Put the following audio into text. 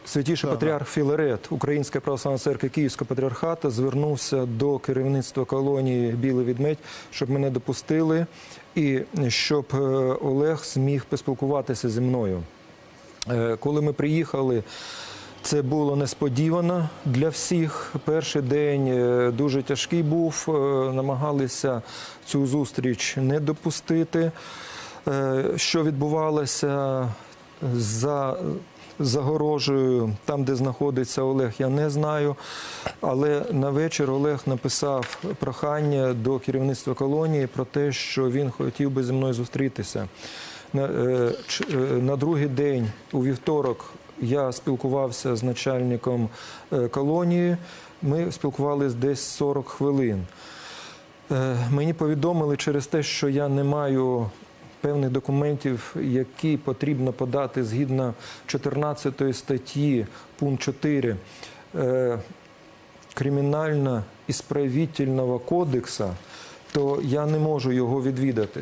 Святійший патріарх Філарет Української православної церкви Київського патріархату звернувся до керівництва колонії «Білий ведмедь», щоб мене допустили і щоб Олег зміг поспілкуватися зі мною. Коли ми приїхали, це було несподівано для всіх. Перший день дуже тяжкий був, намагалися цю зустріч не допустити. Що відбувалося за загорожею, там, де знаходиться Олег, я не знаю. Але на вечір Олег написав прохання до керівництва колонії про те, що він хотів би зі мною зустрітися. На другий день, у вівторок, я спілкувався з начальником колонії. Ми спілкувалися десь 40 хвилин. Мені повідомили через те, що я не маю певних документів, які потрібно подати згідно 14 статті, пункт 4 Кримінально-ісправительного кодексу, то я не можу його відвідати.